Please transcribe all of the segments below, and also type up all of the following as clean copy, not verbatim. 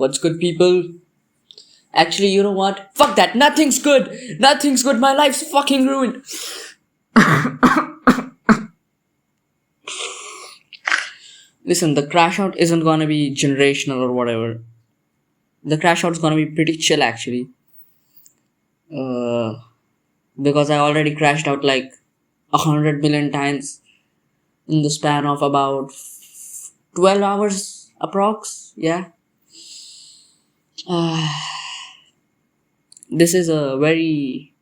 What's good, people? Actually, you know what? Fuck that. Nothing's good. Nothing's good. My life's fucking ruined. Listen, the crash out isn't gonna be generational or whatever. The crash out's gonna be pretty chill, actually. Because I already crashed out like 100 million times in the span of about 12 hours approx. Yeah. This is a very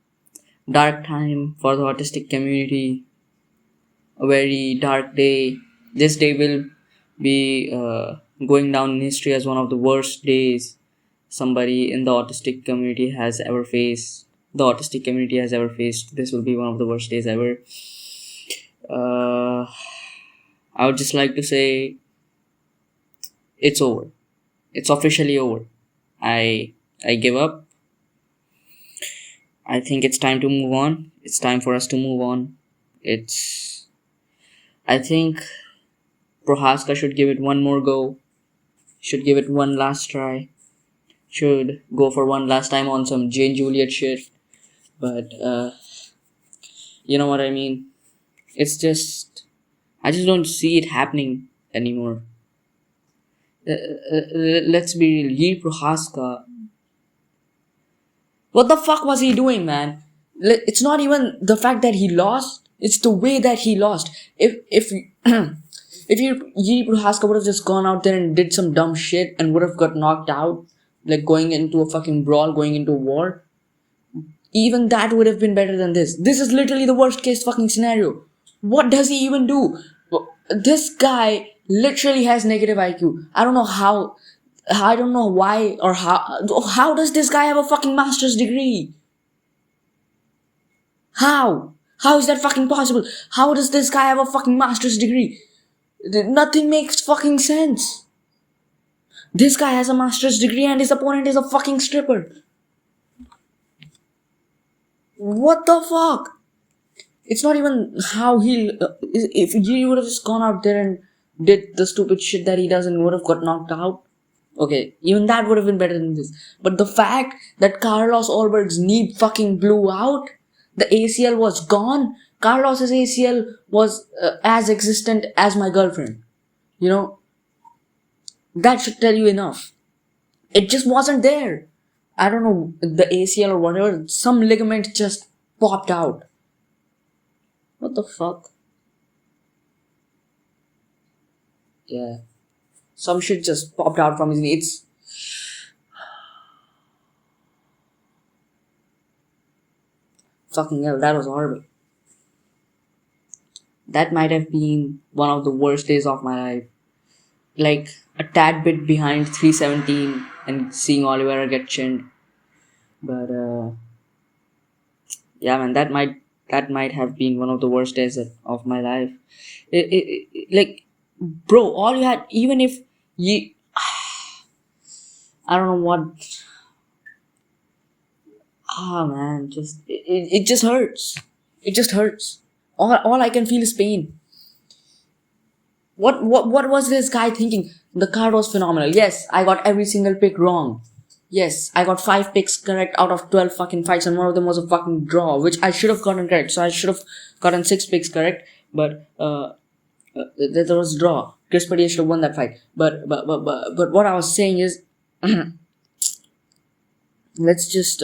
dark time for the autistic community. A very dark day. This day will be going down in history as one of the worst days somebody in the autistic community has ever faced. The autistic community has ever faced. This will be one of the worst days ever. I would just like to say it's over. It's officially over. I give up. I think it's time to move on. It's time for us to move on. I think Prochazka should give it one more go. Should give it one last try. Should go for one last time on some Jane Juliet shit. But, you know what I mean? It's just, I just don't see it happening anymore. Let's be real. Jiri Prochazka. What the fuck was he doing, man? It's not even the fact that he lost. It's the way that he lost. If Jiri Prochazka would have just gone out there and did some dumb shit and would have got knocked out, like going into a fucking brawl, going into a war, even that would have been better than this. This is literally the worst case fucking scenario. What does he even do? This guy literally has negative IQ. I don't know how. I don't know why or how does this guy have a fucking master's degree? How? How is that fucking possible? How does this guy have a fucking master's degree? Nothing makes fucking sense. This guy has a master's degree and his opponent is a fucking stripper. What the fuck? It's not even how if he would have just gone out there and did the stupid shit that he does and would have got knocked out. Okay, even that would have been better than this. But the fact that Carlos Ulberg's knee fucking blew out, the ACL was gone. Carlos's ACL was as existent as my girlfriend. You know, that should tell you enough. It just wasn't there. I don't know, the ACL or whatever, some ligament just popped out. What the fuck? Yeah. Some shit just popped out from his knee. It's... Fucking hell, that was horrible. That might have been one of the worst days of my life. Like, a tad bit behind 317 and seeing Oliveira get chinned. But, yeah, man, that might have been one of the worst days of my life. Like, bro, all you had, even if you... I don't know what... man, just... It just hurts. It just hurts. All I can feel is pain. What was this guy thinking? The card was phenomenal. Yes, I got every single pick wrong. Yes, I got 5 picks correct out of 12 fucking fights and one of them was a fucking draw, which I should have gotten correct. So I should have gotten 6 picks correct, but there was a draw. Chris Padilla should have won that fight. But what I was saying is, let's just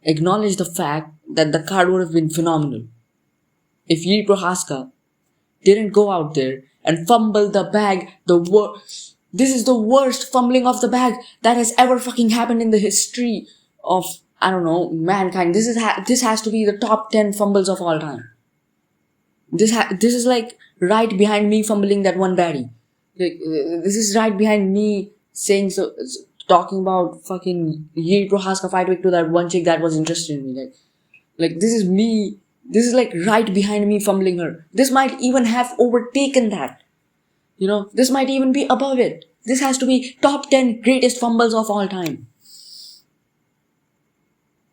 acknowledge the fact that the card would have been phenomenal if Jiri Prochazka didn't go out there and fumble the bag. This is the worst fumbling of the bag that has ever fucking happened in the history of, I don't know, mankind. This has to be the top 10 fumbles of all time. This is like right behind me fumbling that one baddie. Like, this is right behind me talking about fucking Jiri Prochazka fight week to that one chick that was interested in me. Like this is me. This is like right behind me fumbling her. This might even have overtaken that. You know, this might even be above it. This has to be top 10 greatest fumbles of all time.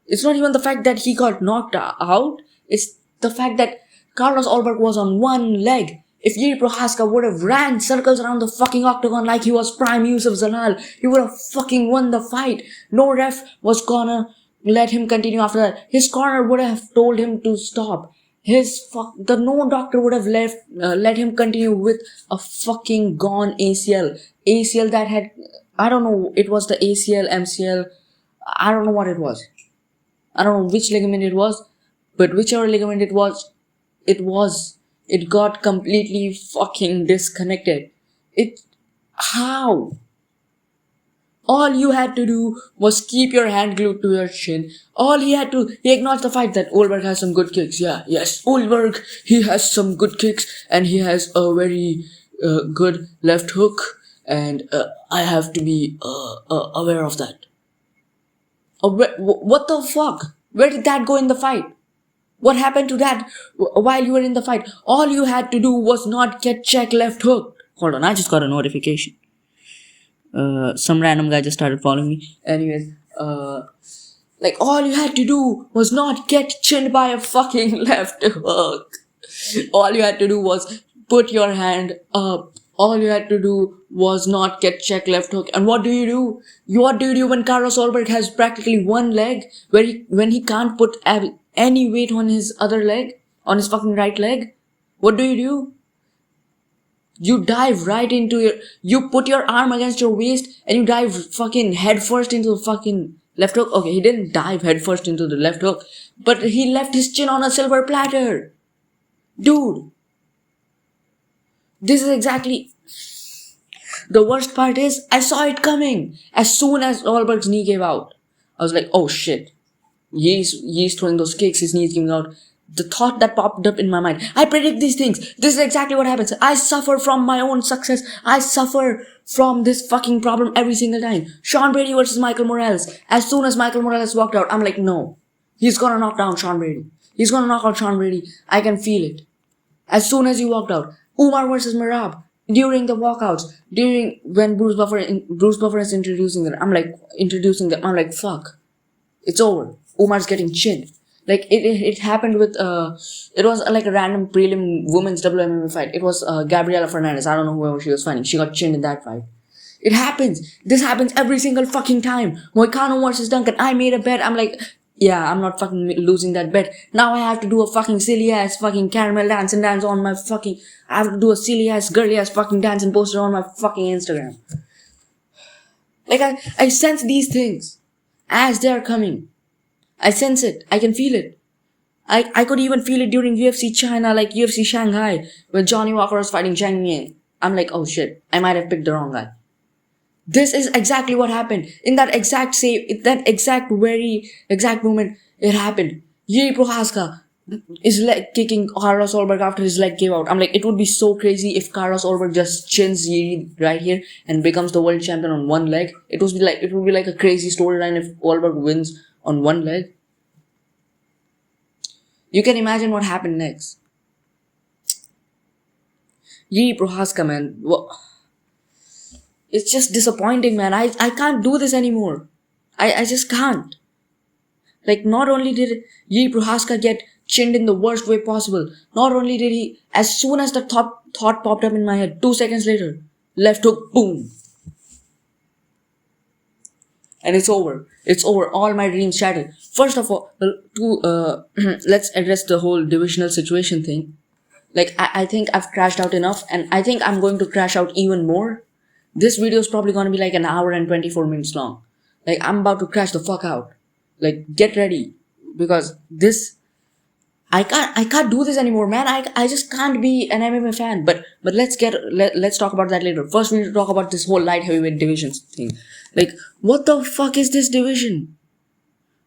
It's not even the fact that he got knocked out. It's the fact that Carlos Ulberg was on one leg If Jiri Prochazka would have ran circles around the fucking octagon like he was prime Yusuf Zalal, he would have fucking won the fight. No ref was gonna let him continue after that. His corner would have told him to stop. No doctor would have let him continue with a fucking gone ACL. ACL that had, I don't know, it was the ACL, MCL, I don't know what it was. I don't know which ligament it was, but whichever ligament it got completely fucking disconnected. How? All you had to do was keep your hand glued to your chin. He acknowledged the fact that Olberg has some good kicks. Yeah, yes, Olberg, he has some good kicks and he has a very good left hook, and I have to be aware of that. What the fuck? Where did that go in the fight? What happened to that while you were in the fight? All you had to do was not get check left hook. Hold on, I just got a notification. Some random guy just started following me. Anyways, all you had to do was not get chinned by a fucking left hook. All you had to do was put your hand up. All you had to do was not get check left hook. And what do you do? What do you do when Carlos Olberg has practically one leg, when he can't put any weight on his other leg, on his fucking right leg? What do? You dive right into you put your arm against your waist and you dive fucking head first into the fucking left hook. Okay, he didn't dive head first into the left hook, but he left his chin on a silver platter. Dude. This is exactly... The worst part is, I saw it coming. As soon as Olberg's knee gave out, I was like, oh shit. He's throwing those kicks, his knee's giving out. The thought that popped up in my mind, I predict these things. This is exactly what happens. I suffer from my own success. I suffer from this fucking problem every single time. Sean Brady versus Michael Morales. As soon as Michael Morales walked out, I'm like, no. He's gonna knock down Sean Brady. He's gonna knock out Sean Brady. I can feel it. As soon as he walked out. Umar versus Merab. During the walkouts. When Bruce Buffer is introducing them, I'm like, fuck. It's over. Umar's getting chinned. Like, it happened with, it was like a random prelim women's WMMA fight. It was Gabriela Fernandez. I don't know whoever she was fighting. She got chinned in that fight. It happens. This happens every single fucking time. Moicano versus Duncan. I made a bet. I'm like, yeah, I'm not fucking losing that bet. Now I have to do a fucking silly ass fucking caramel dance on my fucking... I have to do a silly ass, girly ass fucking dance and post it on my fucking Instagram. Like, I sense these things as they're coming. I sense it. I can feel it. I could even feel it during UFC China, like UFC Shanghai, when Johnny Walker was fighting Zhang Yan. I'm like, oh shit, I might have picked the wrong guy. This is exactly what happened. In that very exact moment, it happened. Jiri Prochazka is leg kicking Carlos Olberg after his leg gave out. I'm like, it would be so crazy if Carlos Olberg just chins Jiri right here and becomes the world champion on one leg. It would be like a crazy storyline if Olberg wins on one leg. You can imagine what happened next. Jiri Prochazka, man. It's just disappointing, man. I can't do this anymore. I just can't. Like, not only did Jiri Prochazka get chinned in the worst way possible, not only did he, as soon as the thought popped up in my head, 2 seconds later, left hook, boom. And it's over. It's over. All my dreams shattered. First of all, let's address the whole divisional situation thing. Like, I think I've crashed out enough, and I think I'm going to crash out even more. This video is probably going to be like an hour and 24 minutes long. Like, I'm about to crash the fuck out. Like, get ready. Because I can't do this anymore, man. I just can't be an MMA fan. But let's talk about that later. First, we need to talk about this whole light heavyweight divisions thing. Like, what the fuck is this division?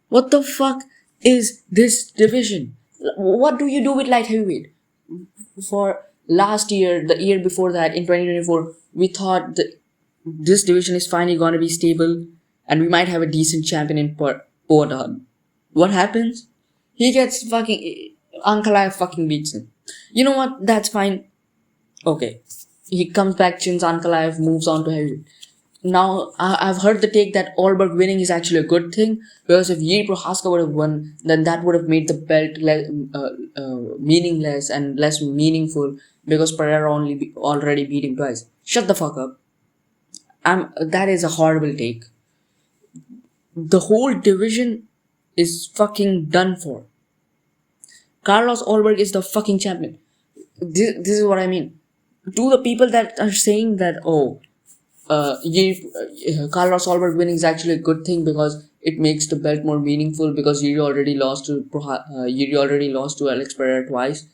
What the fuck is this division? What do you do with light heavyweight? For last year, the year before that, in 2024, we thought that this division is finally gonna be stable and we might have a decent champion in Poatan. What happens? He gets fucking... Ankalaev fucking beats him. You know what? That's fine. Okay. He comes back, chins Ankalaev, moves on to heavyweight. Now, I've heard the take that Allberg winning is actually a good thing, because if Jiri Prochazka would have won, then that would have made the belt meaningless and less meaningful, because Pereira already beat him twice. Shut the fuck up. That is a horrible take. The whole division is fucking done for. Carlos Allberg is the fucking champion. This is what I mean. To the people that are saying that, Carlos Allberg winning is actually a good thing because it makes the belt more meaningful, because Jiri already lost to Alex Pereira twice.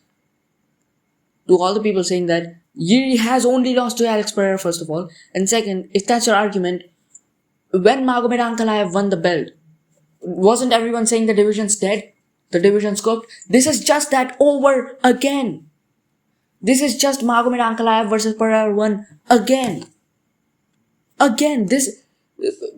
To all the people saying that, Jiri has only lost to Alex Pereira, first of all, and second, if that's your argument, when Magomed Ankalaev won the belt, wasn't everyone saying the division's dead? The division's cooked? This is just that over again. This is just Magomed Ankalaev versus Pereira 1 again. This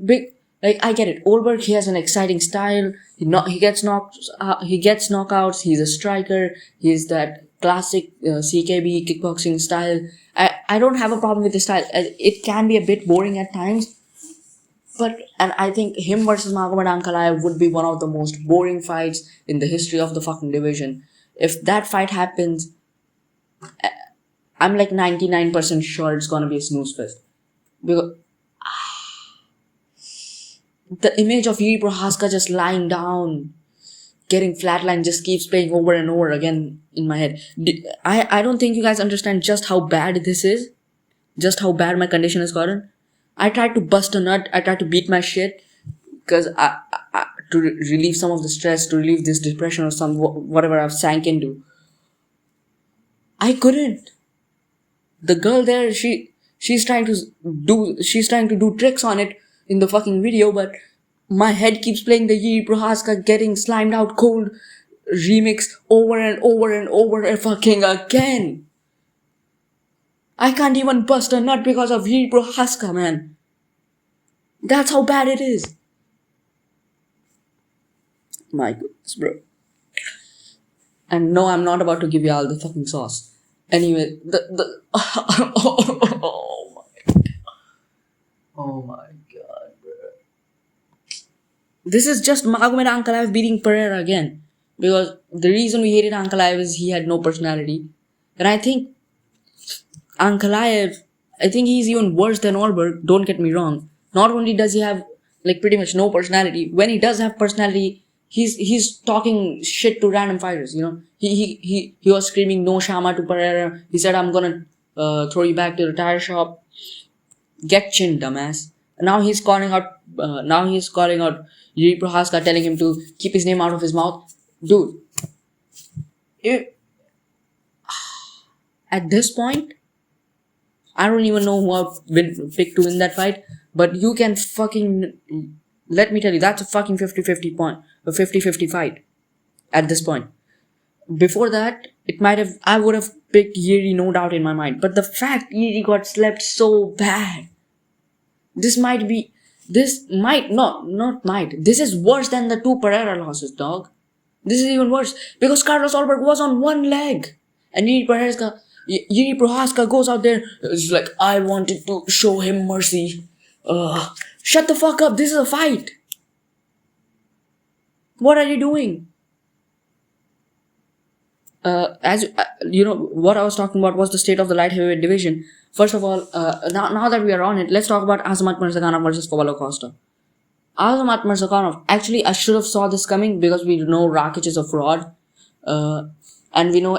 big, like, I get it. Allberg, he has an exciting style. He gets knockouts. He's a striker. He's that classic CKB kickboxing style. I don't have a problem with the style. It can be a bit boring at times. And I think him versus Magomed Ankalaev would be one of the most boring fights in the history of the fucking division. If that fight happens, I'm like 99% sure it's gonna be a snooze fest. Because the image of Jiri Prochazka just lying down, getting flatlined, just keeps playing over and over again in my head. I don't think you guys understand just how bad this is. Just how bad my condition has gotten. I tried to bust a nut. I tried to beat my shit because to relieve some of the stress, to relieve this depression or whatever I've sank into. I couldn't. The girl there, she's trying to do tricks on it in the fucking video, but my head keeps playing the Jiri Prochazka getting slimed out cold remix over and over and over and fucking again. I can't even bust a nut because of Jiri Prochazka, man. That's how bad it is. My goodness, bro. And no, I'm not about to give you all the fucking sauce. Anyway, oh my god, bro. This is just Magomed Ankalaev beating Pereira again. Because the reason we hated Ankalaev is he had no personality. And I think Ankalaev, he's even worse than Allberg, don't get me wrong. Not only does he have like pretty much no personality, when he does have personality, he's talking shit to random fighters, you know. He was screaming no Shama to Pereira. He said, I'm gonna throw you back to the tire shop. Get chin, dumbass. Now he's calling out Jiri Prochazka, telling him to keep his name out of his mouth. Dude, at this point, I don't even know who I've picked to win that fight, but you can fucking, let me tell you, that's a fucking 50-50 fight at this point. Before that, I would have picked Jiri, no doubt in my mind, but the fact Jiri got slept so bad, this is worse than the 2 Pereira losses, dog. This is even worse, because Carlos Allberg was on one leg, and Jiri Prochazka goes out there, it's like, I wanted to show him mercy. Shut the fuck up, this is a fight. What are you doing? As you know, what I was talking about was the state of the light heavyweight division. First of all, now that we are on it, let's talk about Azamat Murzakanov versus Paulo Costa. Azamat Murzakanov, actually I should have saw this coming, because we know Rakic is a fraud, and we know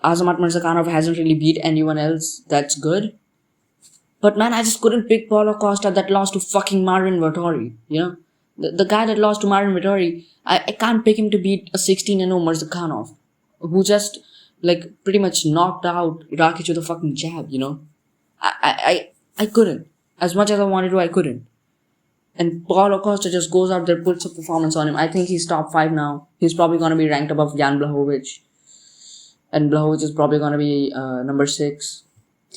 Azamat Murzakanov hasn't really beat anyone else that's good. But man, I just couldn't pick Paulo Costa that lost to fucking Marvin Vettori, you know. The guy that lost to Marvin Vettori, I can't pick him to beat a 16-0 Murzakanov, who just like pretty much knocked out Rakic with a fucking jab, you know. I couldn't. As much as I wanted to, I couldn't. And Paulo Costa just goes out there, puts a performance on him. I think he's top 5 now. He's probably going to be ranked above Jan Blachowicz. And Blachowicz is probably going to be number 6.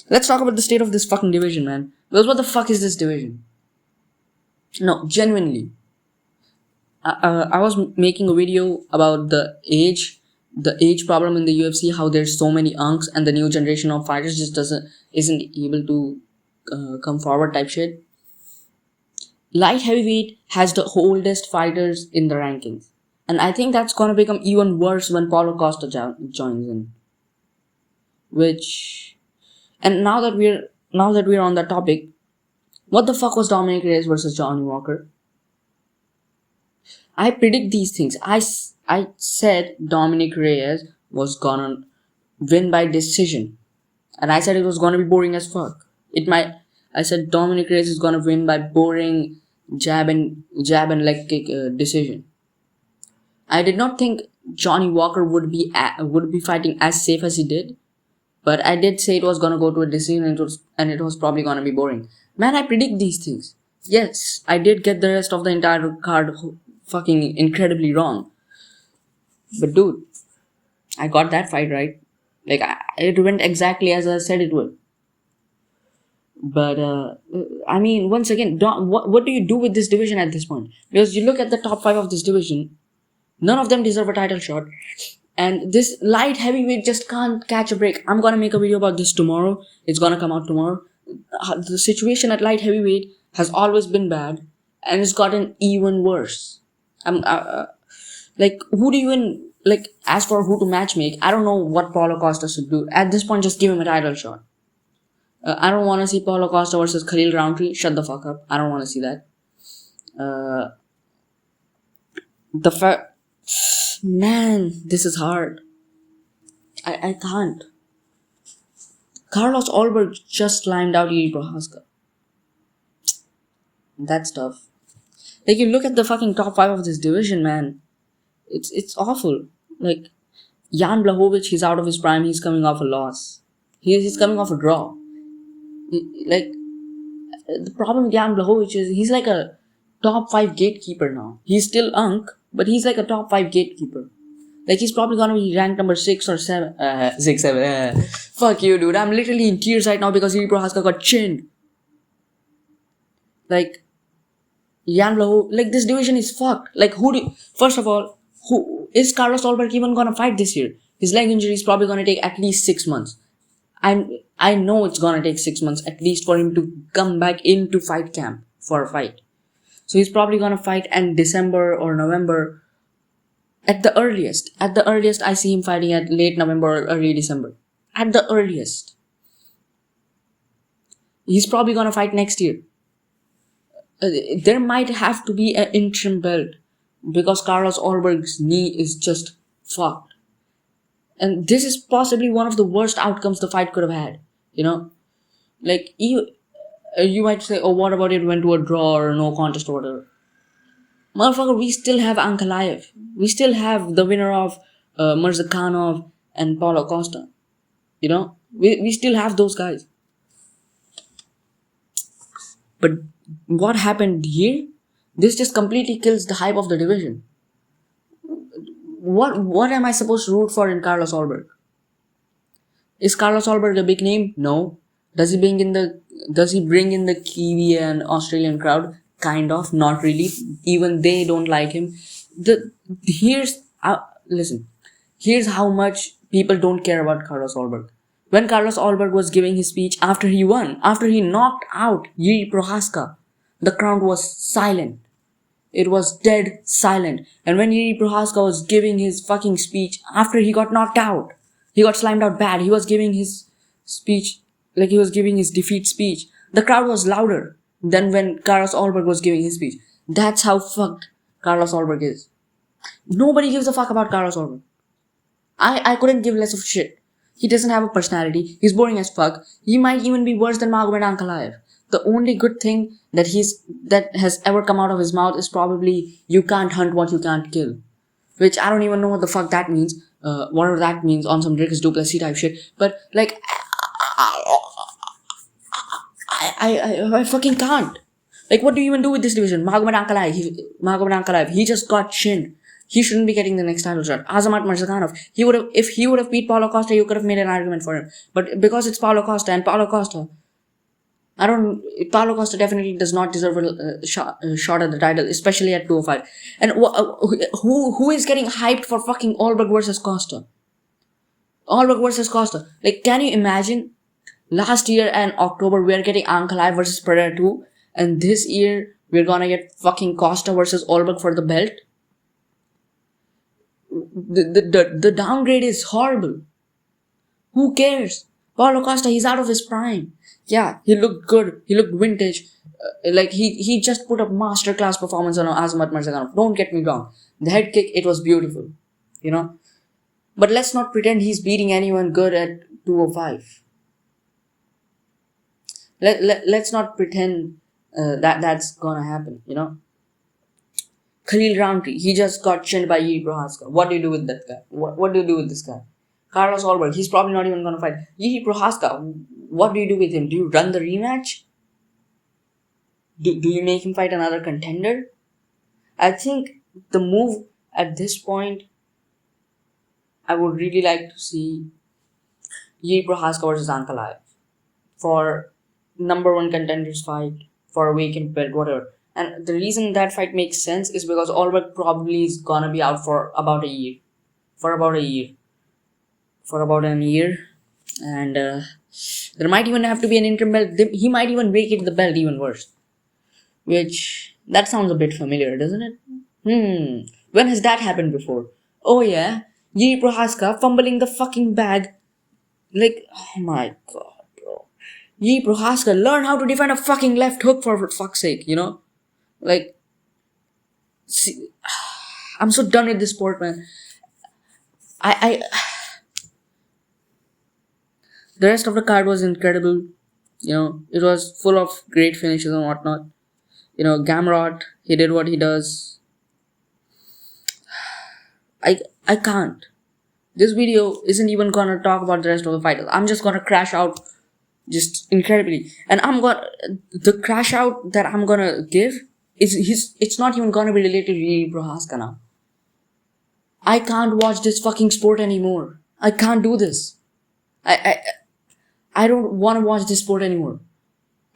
Let's talk about the state of this fucking division, man. Because what the fuck is this division? No, genuinely. I was making a video about the age problem in the UFC, how there's so many unks and the new generation of fighters just isn't able to come forward type shit. light heavyweight has the oldest fighters in the rankings. And I think that's gonna become even worse when Paulo Costa joins in. Which, and now that we're on that topic, what the fuck was Dominic Reyes versus Johnny Walker? I predict these things. I said Dominic Reyes was gonna win by decision, and I said it was gonna be boring as fuck. I said Dominic Reyes is gonna win by boring jab and leg kick decision. I did not think Johnny Walker would be fighting as safe as he did, but I did say it was gonna go to a decision, and it was probably gonna be boring. Man, I predict these things. Yes, I did get the rest of the entire card fucking incredibly wrong. But dude, I got that fight right. Like, it went exactly as I said it would. But I mean, once again, what do you do with this division at this point? Because you look at the top 5 of this division, none of them deserve a title shot. And this light heavyweight just can't catch a break. I'm gonna make a video about this tomorrow. It's gonna come out tomorrow. The situation at light heavyweight has always been bad, and it's gotten even worse. Like, who do you even, like, as for who to matchmake, I don't know what Paulo Costa should do. At this point, just give him a title shot. I don't want to see Paulo Costa versus Khalil Roundtree. Shut the fuck up. I don't want to see that. Man, this is hard. I can't. Carlos Ulberg just slammed out Jiri Prochazka. That's tough. Like, you look at the fucking top 5 of this division, man. It's awful. Like, Jan Blachowicz, he's out of his prime. He's coming off a loss. He's coming off a draw. Like, the problem with Jan Blachowicz is he's like a top 5 gatekeeper now. He's still Unk, but he's like a top 5 gatekeeper. Like, he's probably gonna be ranked number 6 or 7. 6, 7. Fuck you, dude. I'm literally in tears right now because Jiri Prochazka got chinned. Like, Jan Blachowicz, like, this division is fucked. Like, first of all, who is Carlos Ulberg even gonna fight this year? His leg injury is probably gonna take at least 6 months. I know it's gonna take 6 months at least for him to come back into fight camp for a fight. So he's probably gonna fight in December or November at the earliest. At the earliest, I see him fighting at late November or early December. At the earliest. He's probably gonna fight next year. There might have to be an interim belt because Carlos Ulberg's knee is just fucked. And this is possibly one of the worst outcomes the fight could have had. You know? Like, you might say, oh, what about it went to a draw or no contest or whatever. Motherfucker, we still have Ankalaev. We still have the winner of Mirzakhanov and Paulo Costa. You know? We still have those guys. But what happened here? This just completely kills the hype of the division. What am I supposed to root for in Carlos Ulberg? Is Carlos Ulberg a big name? No. Does he bring in the Kiwi and Australian crowd? Kind of, not really. Even they don't like him. Listen. Here's how much people don't care about Carlos Ulberg. When Carlos Ulberg was giving his speech after he won, after he knocked out Jiri Prochazka, the crowd was silent. It was dead silent. And when Jiri Prochazka was giving his fucking speech after he got knocked out, he got slimed out bad. He was giving his speech like he was giving his defeat speech. The crowd was louder than when Carlos Ulberg was giving his speech. That's how fucked Carlos Ulberg is. Nobody gives a fuck about Carlos Ulberg. I couldn't give less of shit. He doesn't have a personality. He's boring as fuck. He might even be worse than Magomed Ankalaev. The only good thing that has ever come out of his mouth is probably, you can't hunt what you can't kill. Which I don't even know what the fuck that means. Whatever that means on some Dricus Duplessis type shit. But, like, I fucking can't. Like, what do you even do with this division? Magomed Ankalaev, he just got chinned. He shouldn't be getting the next title shot. Azamat Mirzakhanov, if he would have beat Paulo Costa, you could have made an argument for him. But because it's Paulo Costa and Paulo Costa definitely does not deserve a shot at the title, especially at 205. And who is getting hyped for fucking Ulberg versus Costa? Ulberg versus Costa. Like, can you imagine? Last year in October, we are getting Ankalaev versus Pereira 2. And this year, We're gonna get fucking Costa versus Olberg for the belt. The downgrade is horrible. Who cares? Paulo Costa, he's out of his prime. Yeah, he looked good. He looked vintage. Like he just put a masterclass performance on Azamat Murzakanov. Don't get me wrong. The head kick, it was beautiful. You know? But let's not pretend he's beating anyone good at 205. Let's not pretend that's gonna happen, you know? Khalil Roundtree, he just got chinned by Jiri Prochazka. What do you do with that guy? What do you do with this guy? Carlos Olberg, he's probably not even gonna fight. Jiri Prochazka, what do you do with him? Do you run the rematch? Do you make him fight another contender? I think the move at this point, I would really like to see Jiri Prochazka versus Ankalaev for number one contenders fight, for a vacant belt, whatever. And the reason that fight makes sense is because Olberg probably is gonna be out for about a year. And there might even have to be an interim belt. He might even vacate the belt even worse. Which, that sounds a bit familiar, doesn't it? When has that happened before? Oh yeah, Jiri Prochazka fumbling the fucking bag. Like, oh my god, bro. Jiri Prochazka, learn how to defend a fucking left hook for fuck's sake, you know? Like, see, I'm so done with this sport, man. The rest of the card was incredible. You know, it was full of great finishes and whatnot. You know, Gamrot, he did what he does. I can't. This video isn't even gonna talk about the rest of the fighters. I'm just gonna crash out just incredibly. And the crash out that I'm gonna give it's not even gonna be related to Jiri Prochazka now. I can't watch this fucking sport anymore. I can't do this. I don't want to watch this sport anymore.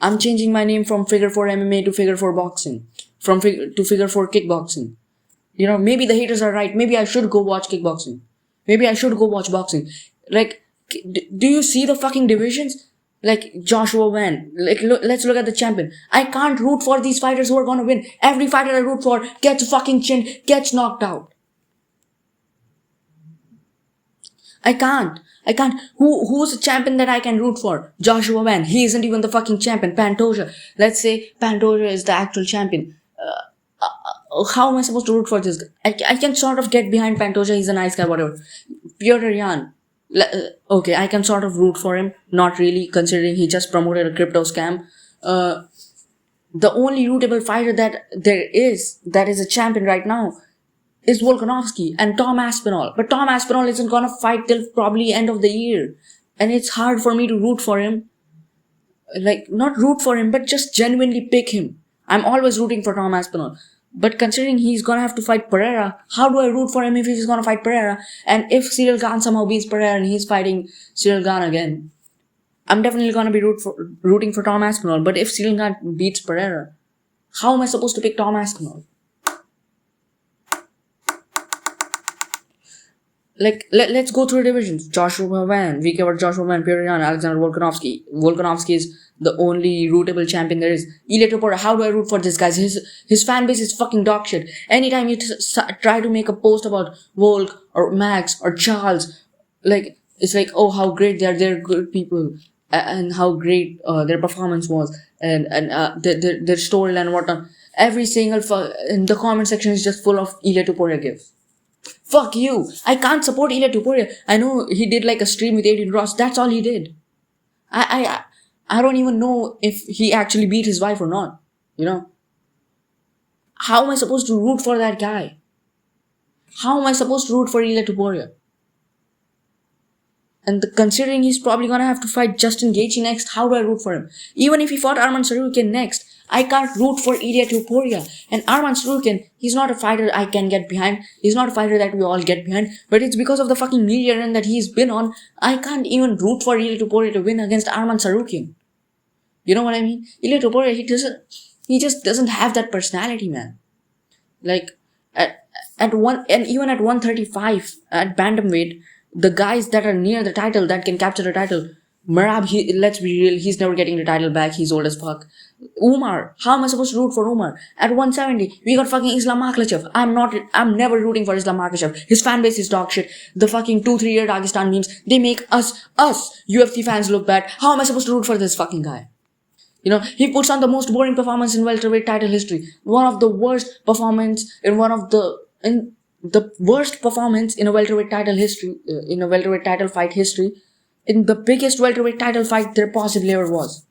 I'm changing my name from Figure 4 MMA to Figure 4 Boxing. To Figure 4 Kickboxing. You know, maybe the haters are right. Maybe I should go watch kickboxing. Maybe I should go watch boxing. Like, do you see the fucking divisions? Like Joshua Van. Like, let's look at the champion. I can't root for these fighters who are gonna win. Every fighter I root for gets fucking chinned, gets knocked out. I can't. Who's a champion that I can root for? Joshua Van. He isn't even the fucking champion. Pantoja. Let's say Pantoja is the actual champion. How am I supposed to root for this guy? I can sort of get behind Pantoja. He's a nice guy, whatever. Piotr Yan. Okay, I can sort of root for him. Not really, considering he just promoted a crypto scam. The only rootable fighter that is a champion right now is Volkanovski and Tom Aspinall. But Tom Aspinall isn't gonna fight till probably end of the year. And it's hard for me to root for him. Like, not root for him, but just genuinely pick him. I'm always rooting for Tom Aspinall. But considering he's gonna have to fight Pereira, how do I root for him if he's gonna fight Pereira? And if Cyril Gane somehow beats Pereira and he's fighting Cyril Gane again, I'm definitely gonna be rooting for Tom Aspinall. But if Cyril Gane beats Pereira, how am I supposed to pick Tom Aspinall? Like, let's go through divisions. Joshua Van, VK Joshua Van, Piotr Yan, Alexander Volkanovski. Volkanovski is the only rootable champion there is. Ilia Topuria, how do I root for this guy? His fan base is fucking dog shit. Anytime you try to make a post about Volk or Max or Charles, like, it's like, oh, how great they're good people, and how great their performance was, and their storyline and whatnot. Every single in the comment section is just full of Ilia Topuria gifs. Fuck you. I can't support Ilia Topuria. I know he did like a stream with Adrian Ross. That's all he did. I don't even know if he actually beat his wife or not. You know? How am I supposed to root for that guy? How am I supposed to root for Ilia Topuria? And considering he's probably gonna have to fight Justin Gaethje next, how do I root for him? Even if he fought Arman Tsarukyan next, I can't root for Ilia Topuria. And Arman Tsarukyan, he's not a fighter I can get behind. He's not a fighter that we all get behind. But it's because of the fucking media run that he's been on, I can't even root for Ilia Topuria to win against Arman Tsarukyan. You know what I mean? Ilia Topuria, he just doesn't have that personality, man. Like, at one, and even at 135, at bantamweight, the guys that are near the title, that can capture the title, Marab, let's be real, he's never getting the title back. He's old as fuck. Umar, how am I supposed to root for Umar? At 170, we got fucking Islam Makhachev. I'm never rooting for Islam Makhachev. His fan base is dog shit. The fucking 2-3 year Dagestan memes, they make us UFC fans look bad. How am I supposed to root for this fucking guy? He puts on the most boring performance in welterweight title history. One of the worst performance in the worst performance in a welterweight title history, in a welterweight title fight history, in the biggest welterweight title fight there possibly ever was.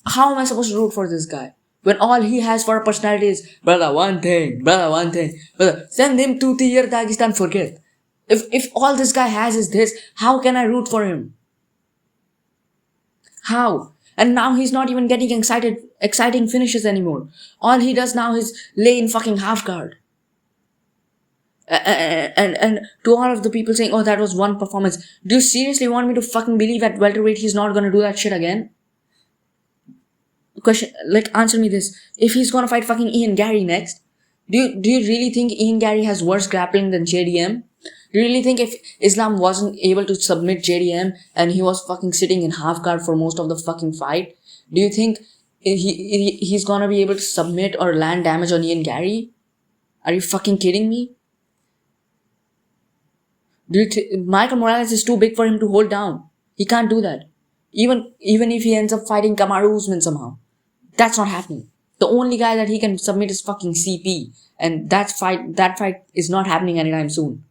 How am I supposed to root for this guy? When all he has for a personality is, brother, one thing, brother, send him to the year Dagestan, forget. If all this guy has is this, how can I root for him? How? And now he's not even getting exciting finishes anymore. All he does now is lay in fucking half guard. And to all of the people saying, oh, that was one performance, do you seriously want me to fucking believe at welterweight he's not gonna do that shit again? Question, answer me this. If he's gonna fight fucking Ian Gary next, do you really think Ian Gary has worse grappling than JDM? Do you really think if Islam wasn't able to submit JDM and he was fucking sitting in half guard for most of the fucking fight, do you think he's gonna be able to submit or land damage on Ian Gary? Are you fucking kidding me? Michael Morales is too big for him to hold down. He can't do that. Even if he ends up fighting Kamaru Usman somehow. That's not happening. The only guy that he can submit is fucking CP. And that fight is not happening anytime soon.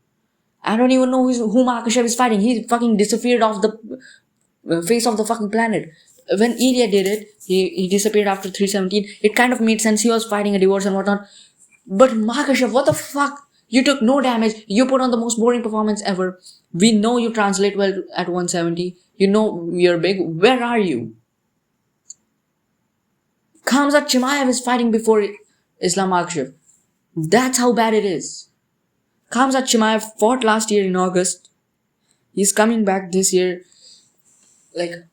I don't even know who Makhachev is fighting. He fucking disappeared off the face of the fucking planet. When Ilya did it, he disappeared after 317. It kind of made sense. He was fighting a divorce and whatnot. But Makhachev, what the fuck? You took no damage. You put on the most boring performance ever. We know you translate well at 170. You know you're big. Where are you? Khamzat Chimaev is fighting before Islam Makhachev. That's how bad it is. Khamzat Chimaev fought last year in August. He's coming back this year.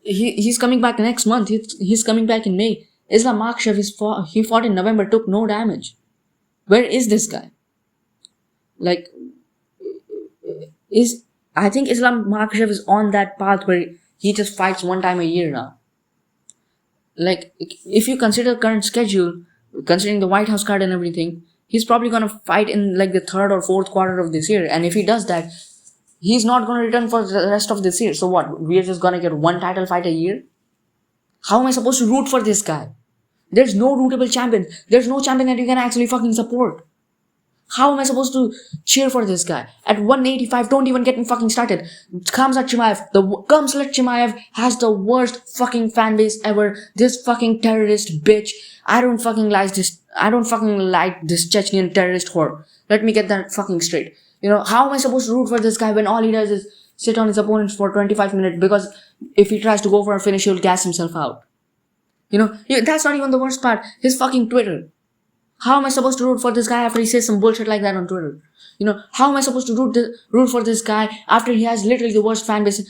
He's coming back next month. He's coming back in May. Islam Makhachev he fought in November, took no damage. Where is this guy? I think Islam Makhachev is on that path where he just fights one time a year now. If you consider current schedule, considering the White House card and everything, he's probably gonna fight in the third or fourth quarter of this year. And if he does that, he's not gonna return for the rest of this year. So what? We're just gonna get one title fight a year? How am I supposed to root for this guy? There's no rootable champion. There's no champion that you can actually fucking support. How am I supposed to cheer for this guy? At 185, don't even get me fucking started. Khamzat Chimaev has the worst fucking fan base ever. This fucking terrorist bitch. I don't fucking like this Chechnyan terrorist whore. Let me get that fucking straight. How am I supposed to root for this guy when all he does is sit on his opponents for 25 minutes, because if he tries to go for a finish, he'll gas himself out. That's not even the worst part. His fucking Twitter. How am I supposed to root for this guy after he says some bullshit like that on Twitter? How am I supposed to root for this guy after he has literally the worst fan base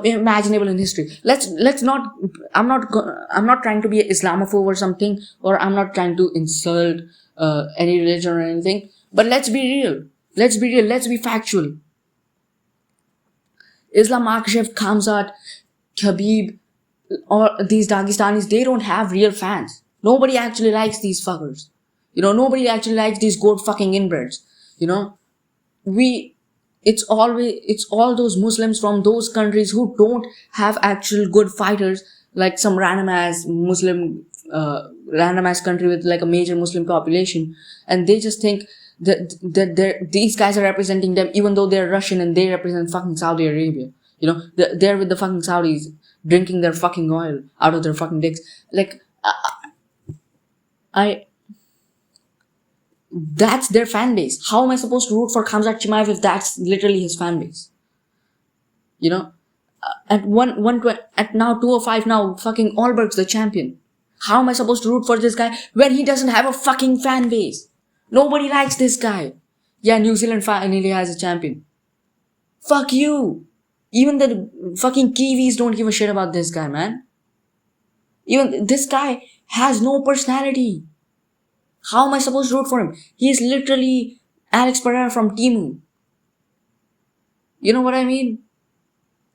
imaginable in history? Let's not. I'm not trying to be an Islamophobe or something, or I'm not trying to insult any religion or anything. But let's be real. Let's be factual. Islam Makhachev, Khamzat, Khabib, or these Dagestanis, they don't have real fans. Nobody actually likes these fuckers. Nobody actually likes these goat fucking inbreds. It's all those Muslims from those countries who don't have actual good fighters, like some random ass country with a major Muslim population, and they just think that these guys are representing them, even though they're Russian and they represent fucking Saudi Arabia. They're with the fucking Saudis, drinking their fucking oil out of their fucking dicks. That's their fan base. How am I supposed to root for Khamzat Chimaev if that's literally his fan base? At now 205 now, fucking Allberg's the champion. How am I supposed to root for this guy when he doesn't have a fucking fan base? Nobody likes this guy. Yeah, New Zealand finally has a champion. Fuck you. Even the fucking Kiwis don't give a shit about this guy, man. Even this guy has no personality. How am I supposed to root for him? He is literally Alex Pereira from Timu. You know what I mean?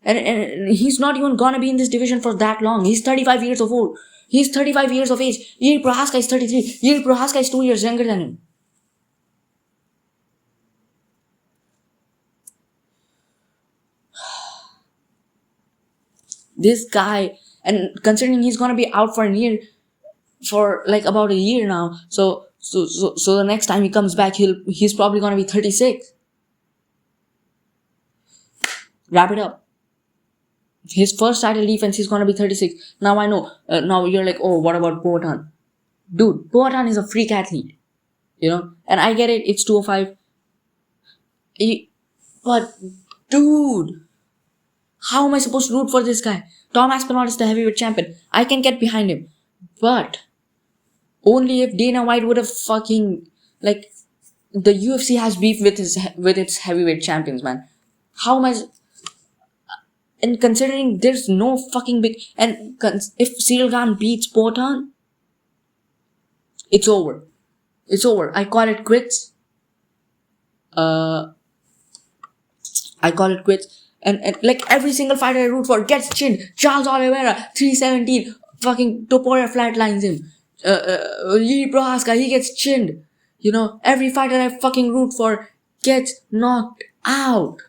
And he's not even gonna be in this division for that long. He's 35 years of old. He's 35 years of age. Jiri Prochazka is 33. Jiri Prochazka is 2 years younger than him. This guy, and considering he's gonna be out for a year, for like about a year now, so the next time he comes back, he's probably gonna be 36. Wrap it up. His first title defense, he's gonna be 36. Now I know. Now you're like, oh, what about Poatan? Dude, Poatan is a freak athlete, and I get it. It's 205. But dude, how am I supposed to root for this guy? Tom Aspinall is the heavyweight champion. I can get behind him. But only if Dana White would have fucking, like, the UFC has beef with its heavyweight champions, man. How am I... And considering there's no fucking big... And if Cyril Gane beats Poatan, it's over. It's over. I call it quits. I call it quits. And like every single fighter I root for gets chinned. Charles Oliveira, 317, fucking Topuria flatlines him. Jiri Prochazka, he gets chinned. Every fighter I fucking root for gets knocked out.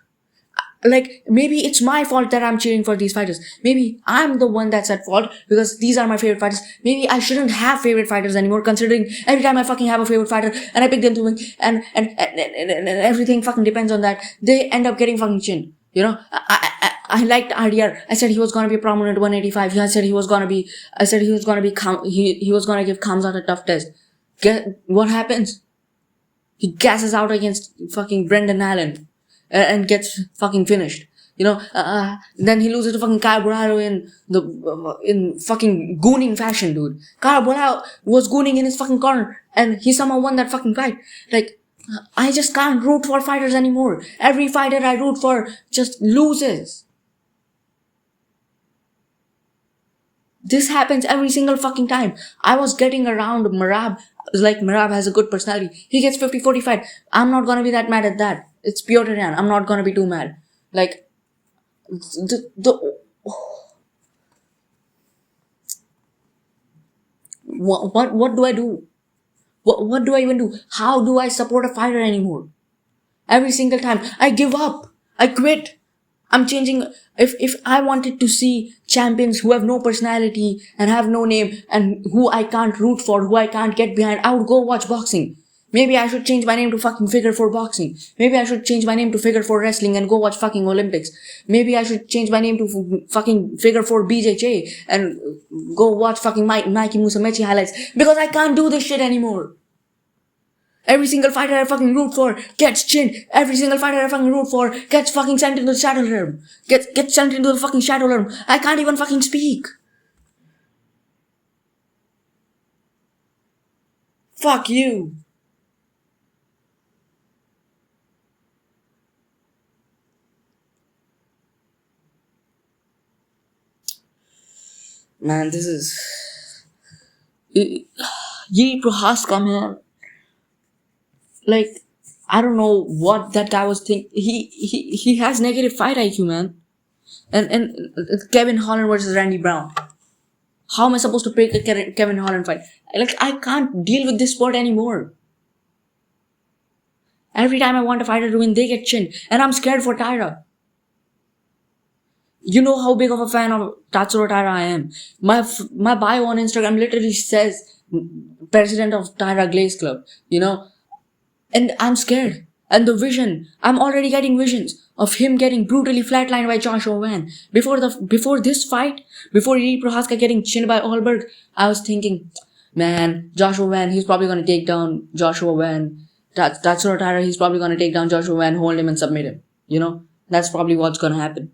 Like, maybe it's my fault that I'm cheering for these fighters. Maybe I'm the one that's at fault because these are my favorite fighters. Maybe I shouldn't have favorite fighters anymore, considering every time I fucking have a favorite fighter and I pick them to win and everything fucking depends on that, they end up getting fucking chinned. I liked RDR. I said he was gonna be a prominent 185. I said he was gonna give Khamzat a tough test. What happens? He gasses out against fucking Brendan Allen and gets fucking finished. Then he loses to fucking Kyle Borraro in fucking gooning fashion, dude. Kyle Borraro was gooning in his fucking corner and he somehow won that fucking fight. Like, I just can't root for fighters anymore. Every fighter I root for just loses. This happens every single fucking time. I was getting around Merab. Like, Merab has a good personality. He gets 50-40 fight. I'm not gonna be that mad at that. It's Piotr Yan. I'm not gonna be too mad. Like, what do I do? What do I even do? How do I support a fighter anymore? Every single time, I give up. I quit. I'm changing. If I wanted to see champions who have no personality and have no name and who I can't root for, who I can't get behind, I would go watch boxing. Maybe I should change my name to fucking Figure 4 Boxing. Maybe I should change my name to Figure 4 Wrestling and go watch fucking Olympics. Maybe I should change my name to fucking Figure 4 BJJ and go watch fucking Mikey Musumeci highlights. Because I can't do this shit anymore. Every single fighter I fucking root for gets chinned. Every single fighter I fucking root for gets fucking sent into the shadow realm. Gets sent into the fucking shadow realm. I can't even fucking speak. Fuck you. Man, this is... Jiri Prochazka, man. Like, I don't know what that guy was thinking. He has negative fight IQ, man. And Kevin Holland versus Randy Brown. How am I supposed to pick a Kevin Holland fight? Like, I can't deal with this sport anymore. Every time I want a fighter to win, they get chinned. And I'm scared for Tyra. You know how big of a fan of Tatsuro Taira I am. My bio on Instagram literally says president of Taira Glaze Club, And I'm scared. And the vision, I'm already getting visions of him getting brutally flatlined by Joshua Van. Before this fight, before Jiri Prochazka getting chinned by Alberg, I was thinking, man, Joshua Van, he's probably gonna take down Joshua Van. Tatsuro Taira, he's probably gonna take down Joshua Van, hold him and submit him. That's probably what's gonna happen.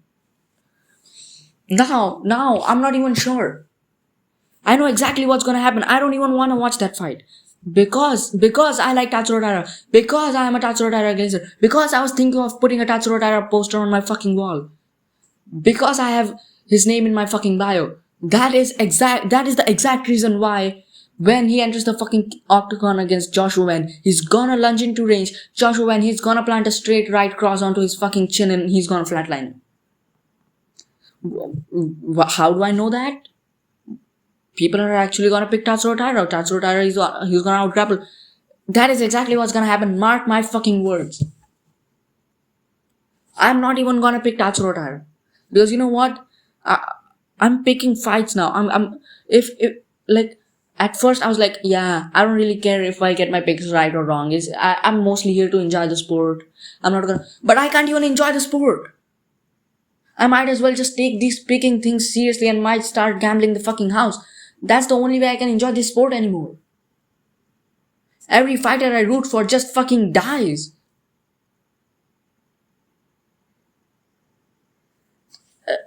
Now, I'm not even sure. I know exactly what's gonna happen. I don't even wanna watch that fight. Because I like Tatsuro Taira. Because I am a Tatsuro Taira glazer. Because I was thinking of putting a Tatsuro Taira poster on my fucking wall. Because I have his name in my fucking bio. That is the exact reason why when he enters the fucking octagon against Joshua Van, he's gonna lunge into range. Joshua Van, he's gonna plant a straight right cross onto his fucking chin and he's gonna flatline him. How do I know that? People are actually gonna pick Tatsuro Taira. Tatsuro Taira he's gonna out grapple. That is exactly what's gonna happen. Mark my fucking words. I'm not even gonna pick Tatsuro Taira. Because you know what? I'm picking fights now. If like at first I was like, yeah, I don't really care if I get my picks right or wrong. I'm mostly here to enjoy the sport. I'm not gonna, but I can't even enjoy the sport. I might as well just take these picking things seriously and might start gambling the fucking house. That's the only way I can enjoy this sport anymore. Every fighter I root for just fucking dies.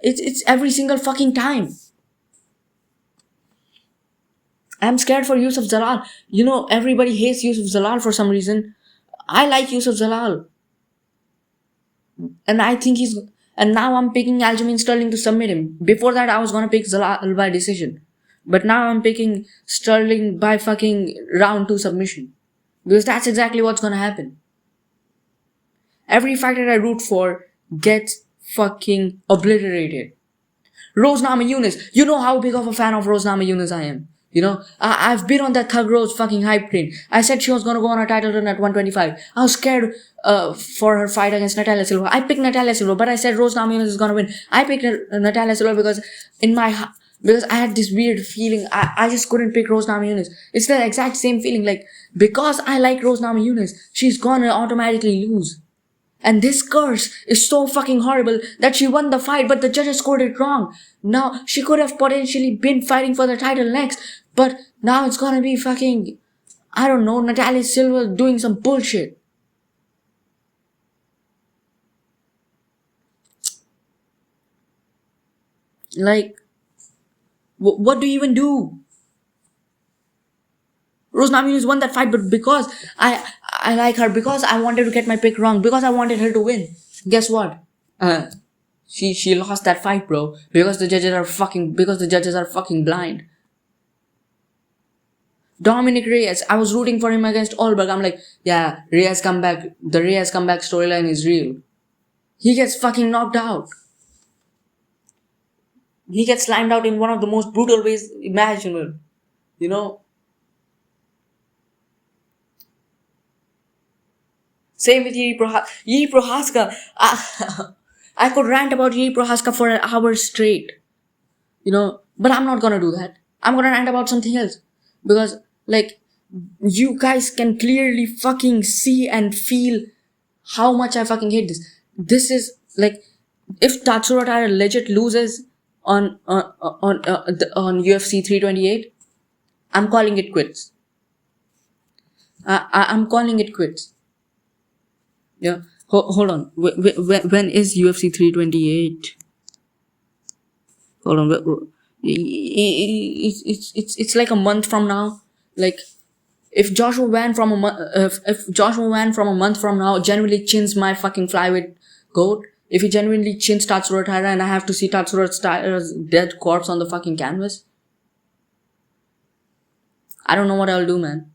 It's every single fucking time. I'm scared for Yusuf Zalal. You know, everybody hates Yusuf Zalal for some reason. I like Yusuf Zalal. And I think he's... And now I'm picking Aljamain Sterling to submit him. Before that, I was gonna pick Zalal by decision. But now I'm picking Sterling by fucking round 2 submission. Because that's exactly what's gonna happen. Every fighter I root for gets fucking obliterated. Rose Namajunas. You know how big of a fan of Rose Namajunas I am. You know, I've been on that Thug Rose fucking hype train. I said she was gonna go on a title run at 125. I was scared for her fight against Natalia Silva. I picked Natalia Silva, but I said Rose Namajunas is gonna win. I picked Natalia Silva because because I had this weird feeling. I just couldn't pick Rose Namajunas. It's the exact same feeling. Like, because I like Rose Namajunas, she's gonna automatically lose. And this curse is so fucking horrible that she won the fight, but the judges scored it wrong. Now, she could have potentially been fighting for the title next, but now it's gonna be fucking, I don't know, Natalia Silva doing some bullshit. Like, what do you even do? Rose Namajunas won that fight, but because I like her, because I wanted to get my pick wrong, because I wanted her to win. Guess what? She lost that fight, bro. Because the judges are fucking blind. Dominic Reyes, I was rooting for him against Allberg. I'm like, yeah, Reyes comeback. The Reyes comeback storyline is real. He gets fucking knocked out. He gets slammed out in one of the most brutal ways imaginable. You know? Same with Jiri Prochazka. Jiri Prochazka. I could rant about Jiri Prochazka for an hour straight. You know? But I'm not gonna do that. I'm gonna rant about something else. Because, like, you guys can clearly fucking see and feel how much I fucking hate this. This is, like, if Tatsuro Taira legit loses on UFC 328, I'm calling it quits. I'm calling it quits. Yeah. Hold on. When is UFC 328? Hold on. It's like a month from now. Like, if Joshua Wan from a month, if Joshua Wan from a month from now genuinely chins my fucking flyweight goat, if he genuinely chins Tatsuro Taira and I have to see Tatsuro Taira's dead corpse on the fucking canvas, I don't know what I'll do, man.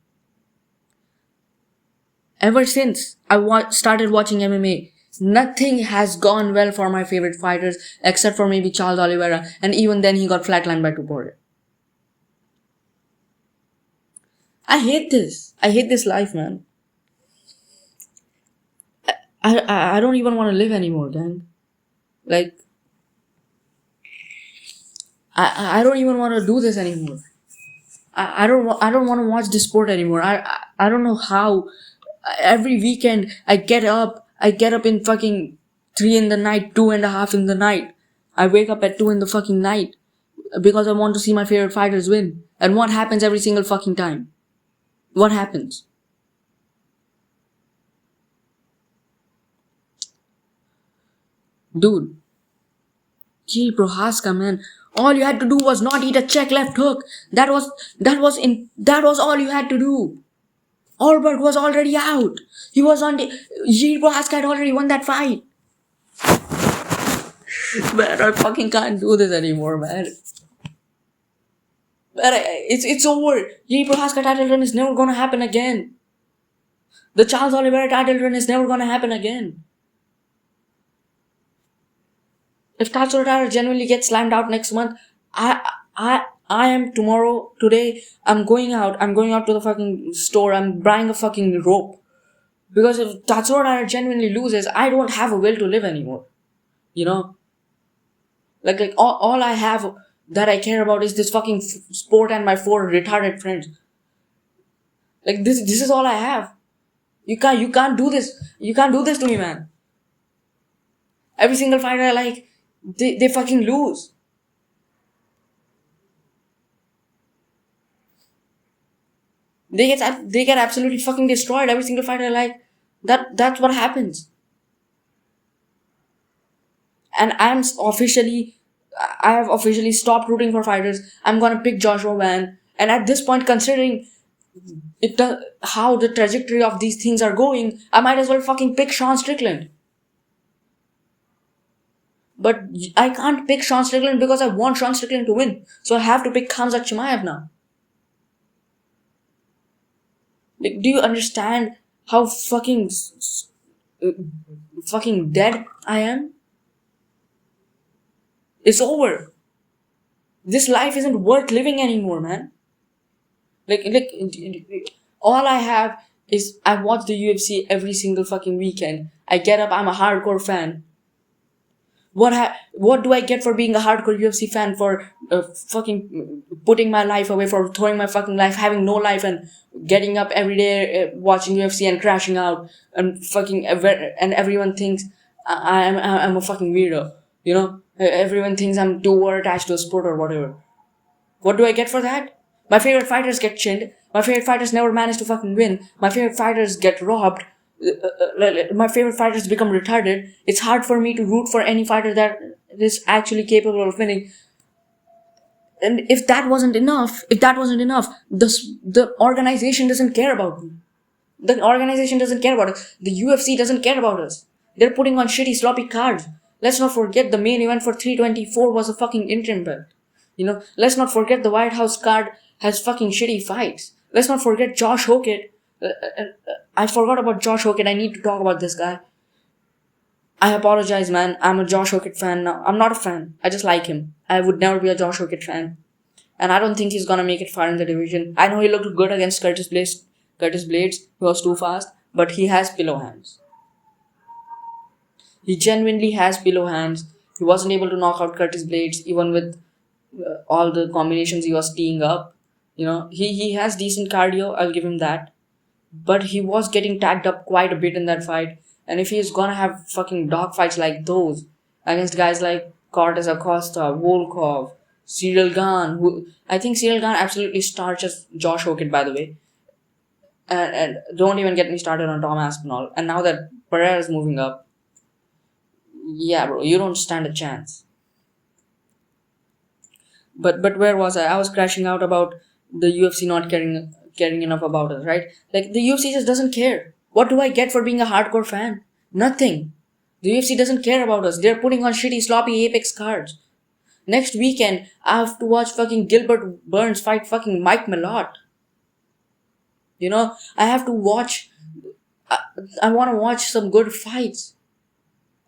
Ever since I started watching MMA, nothing has gone well for my favorite fighters except for maybe Charles Oliveira, and even then he got flatlined by Tuporia. I hate this. I hate this life, man. I don't even want to live anymore, Dan. Like, I don't even want to do this anymore. I don't want to watch this sport anymore. I don't know how. Every weekend I get up in fucking 3 in the night, 2:30 in the night. I wake up at 2 in the fucking night because I want to see my favorite fighters win. And what happens every single fucking time? What happens? Dude. Jiri Prochazka, man. All you had to do was not eat a check left hook. That was all you had to do. Allberg was already out. He was on the... Jiri Prochazka had already won that fight. Man, I fucking can't do this anymore, man. Man, it's over. Jiri Prochazka title run is never gonna happen again. The Charles Oliveira title run is never gonna happen again. If Tatsuro Taira genuinely gets slammed out next month, I am today, I'm going out. I'm going out to the fucking store. I'm buying a fucking rope. Because if Tatsuro Taira genuinely loses, I don't have a will to live anymore. You know? Like all I have that I care about is this fucking sport and my four retarded friends. Like this is all I have. You can't do this. You can't do this to me, man. Every single fighter I like, they fucking lose. They get absolutely fucking destroyed. Every single fighter I like, that's what happens. And I have officially stopped rooting for fighters. I'm gonna pick Joshua Van. And at this point, considering how the trajectory of these things are going, I might as well fucking pick Sean Strickland. But I can't pick Sean Strickland because I want Sean Strickland to win. So I have to pick Khamzat Chimaev now. Like, do you understand how fucking dead I am? It's over. This life isn't worth living anymore, man. Like, all I have is I watch the UFC every single fucking weekend. I get up, I'm a hardcore fan. What do I get for being a hardcore UFC fan, for fucking putting my life away, for throwing my fucking life, having no life, and getting up every day watching UFC and crashing out and fucking and everyone thinks I'm a fucking weirdo. You know, everyone thinks I'm too attached to a sport or whatever. What do I get for that? My favorite fighters get chinned. My favorite fighters never manage to fucking win. My favorite fighters get robbed. My favorite fighters become retarded. It's hard for me to root for any fighter that is actually capable of winning. And if that wasn't enough, the organization doesn't care about me. The organization doesn't care about us. The UFC doesn't care about us. They're putting on shitty, sloppy cards. Let's not forget the main event for 324 was a fucking interim belt. You know, let's not forget the White House card has fucking shitty fights. Let's not forget Josh Hockett. I forgot about Josh Hockett. I need to talk about this guy. I apologize, man. I'm a Josh Hockett fan now. I'm not a fan. I just like him. I would never be a Josh Hockett fan. And I don't think he's gonna make it far in the division. I know he looked good against Curtis Blades. He was too fast, but he has pillow hands. He genuinely has pillow hands. He wasn't able to knock out Curtis Blades even with all the combinations he was teeing up. You know, he has decent cardio. I'll give him that. But he was getting tagged up quite a bit in that fight. And if he's gonna have fucking dog fights like those against guys like Cortez Acosta, Volkov, Cyril Gane, who I think Cyril Gane absolutely starches Josh Hockett, by the way. And don't even get me started on Tom Aspinall. And now that Pereira is moving up, yeah, bro, you don't stand a chance. But where was I? I was crashing out about the UFC not caring enough about us, right? Like the UFC just doesn't care. What do I get for being a hardcore fan? Nothing. The UFC doesn't care about us. They're putting on shitty, sloppy Apex cards. Next weekend, I have to watch fucking Gilbert Burns fight fucking Mike Malott. You know, I have to watch. I want to watch some good fights.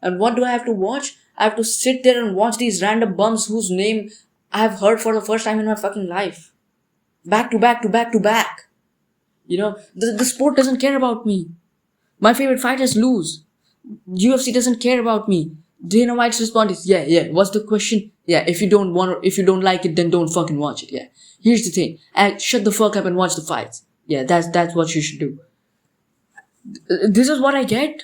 And what do I have to watch? I have to sit there and watch these random bums whose name I have heard for the first time in my fucking life. Back to back to back to back. You know, the sport doesn't care about me. My favorite fighters lose. UFC doesn't care about me. Dana White's response is, yeah. What's the question? Yeah, if you don't like it, then don't fucking watch it. Yeah. Here's the thing. Shut the fuck up and watch the fights. Yeah, that's what you should do. This is what I get.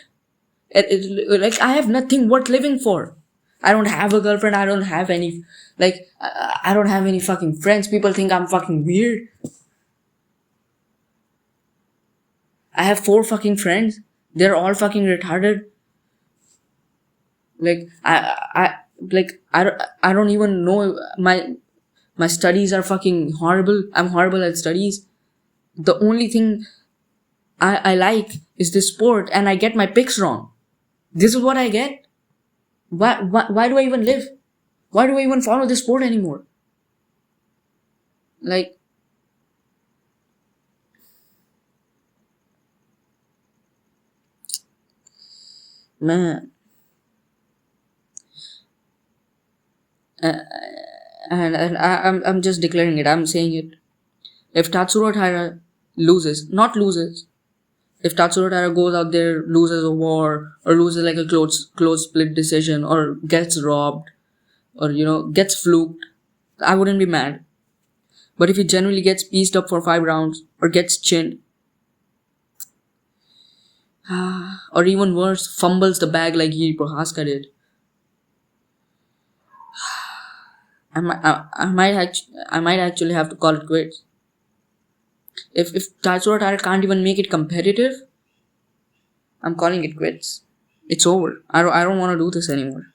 Like, I have nothing worth living for. I don't have a girlfriend. I don't have any, like, I don't have any fucking friends. People think I'm fucking weird. I have 4 fucking friends. They're all fucking retarded. Like, I don't even know. My studies are fucking horrible. I'm horrible at studies. The only thing I like is this sport, and I get my picks wrong. This is what I get. Why do I even live? Why do I even follow this sport anymore? Like, man. Uh, I'm just declaring it. I'm saying it. If Tatsuro Taira loses, if Tatsuro Taira goes out there, loses a war, or loses like a close split decision, or gets robbed, or gets fluked, I wouldn't be mad. But if he generally gets pieced up for 5 rounds, or gets chinned, or even worse, fumbles the bag like Jiri Prochazka did, I might actually have to call it quits. If Tatsuro Taira can't even make it competitive, I'm calling it quits. It's over. I don't want to do this anymore.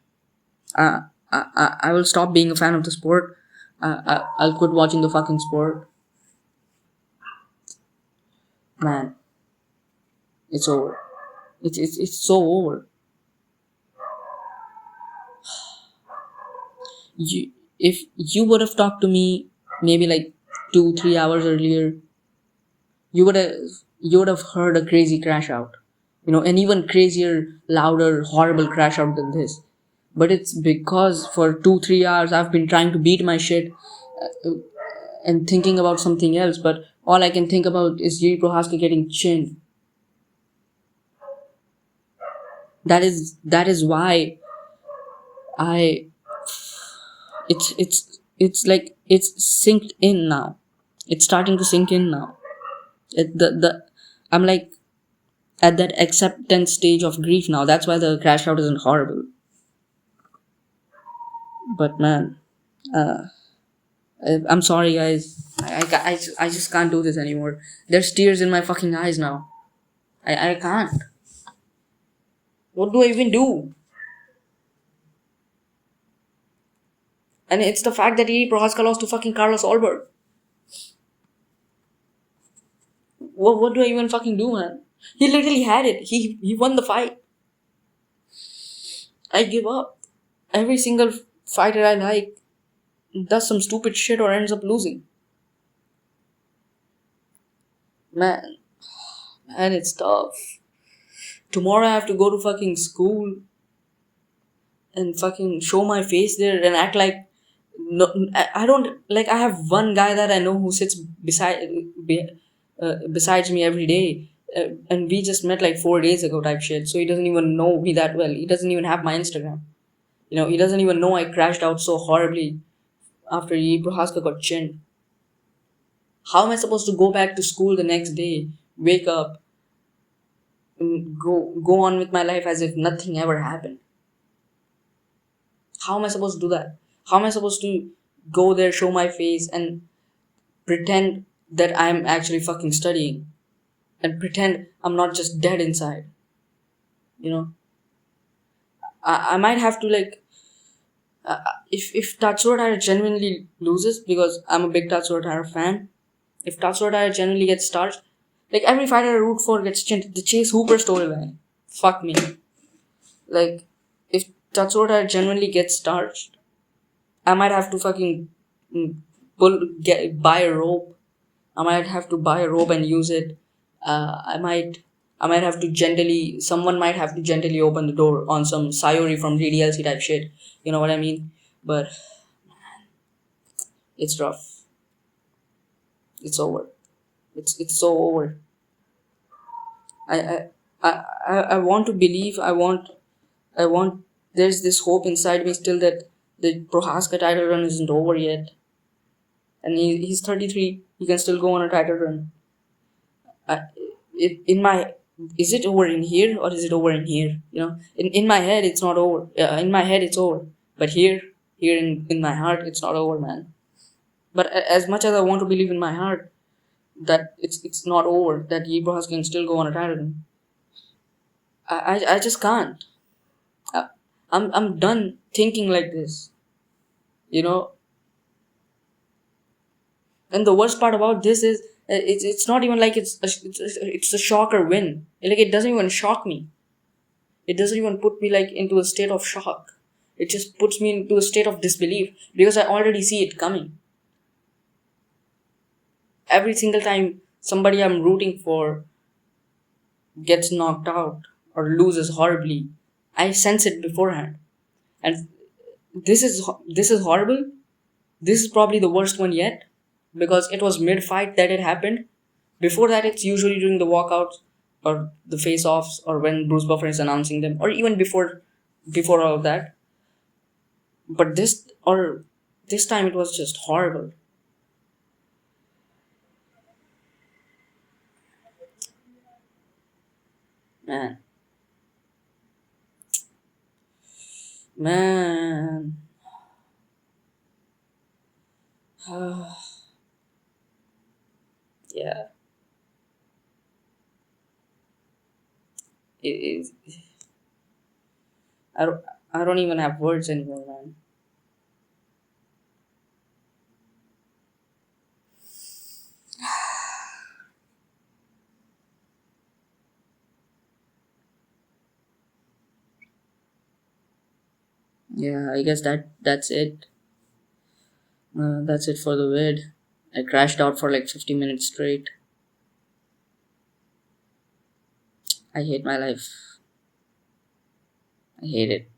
I will stop being a fan of the sport. I'll quit watching the fucking sport. Man, it's over. It's so over. You, if you would have talked to me maybe like 2-3 hours earlier, you would have you would have heard a crazy crash out. An even crazier, louder, horrible crash out than this. But it's because for 2-3 hours I've been trying to beat my shit and thinking about something else, but all I can think about is Jiri Prochazka getting chinned. That is why I it's like it's synced in now. It's starting to sink in now. The I'm like at that acceptance stage of grief now. That's why the crash out isn't horrible. But man, I'm sorry guys. I just can't do this anymore. There's tears in my fucking eyes now. I can't. What do I even do? And it's the fact that Jiri Prochazka lost to fucking Carlos Albert. What do I even fucking do, man? He literally had it. He won the fight. I give up. Every single fighter I like does some stupid shit or ends up losing. Man, man, it's tough. Tomorrow I have to go to fucking school and fucking show my face there and act like no. I don't like. I have one guy that I know who sits besides me every day, and we just met like 4 days ago, type shit. So he doesn't even know me that well. He doesn't even have my Instagram. He doesn't even know I crashed out so horribly after Jiri Prochazka got chinned. How am I supposed to go back to school the next day, wake up, and go on with my life as if nothing ever happened? How am I supposed to do that? How am I supposed to go there, show my face, and pretend that I'm actually fucking studying, and pretend I'm not just dead inside? You know, I might have to like if Tatsuro Taira genuinely loses, because I'm a big Tatsuro Taira fan. If Tatsuro Taira genuinely gets starched, like every fighter I root for gets chinned. The Chase Hooper storyline, fuck me. Like if Tatsuro Taira genuinely gets starched, I might have to fucking buy a rope. I might have to buy a rope and use it. I might have to gently. Someone might have to gently open the door on some Sayori from DDLC type shit. You know what I mean? But it's rough. It's over. It's so over. I I I want to believe. I want. There's this hope inside me still that the Prochazka title run isn't over yet, and he's 33. He can still go on a title run. I, in my is it over in here or is it over in here? In my head it's not over. In my head it's over, but here in my heart it's not over, man. But as much as I want to believe in my heart that it's not over, that Ibrahim can still go on a title run, I just can't. I, I'm done thinking like this, you know. And the worst part about this is it's not even like it's a shock or win. Like it doesn't even shock me. It doesn't even put me like into a state of shock. It just puts me into a state of disbelief because I already see it coming. Every single time somebody I'm rooting for gets knocked out or loses horribly, I sense it beforehand. And this is horrible. This is probably the worst one yet because it was mid fight that it happened. Before that, it's usually during the walkouts or the face offs or when Bruce Buffer is announcing them or even before all of that. But this time it was just horrible. Man. Man. Yeah. It is. I don't, I don't even have words anymore, man. Yeah, I guess that's it. That's it for the vid. I crashed out for like 50 minutes straight. I hate my life. I hate it.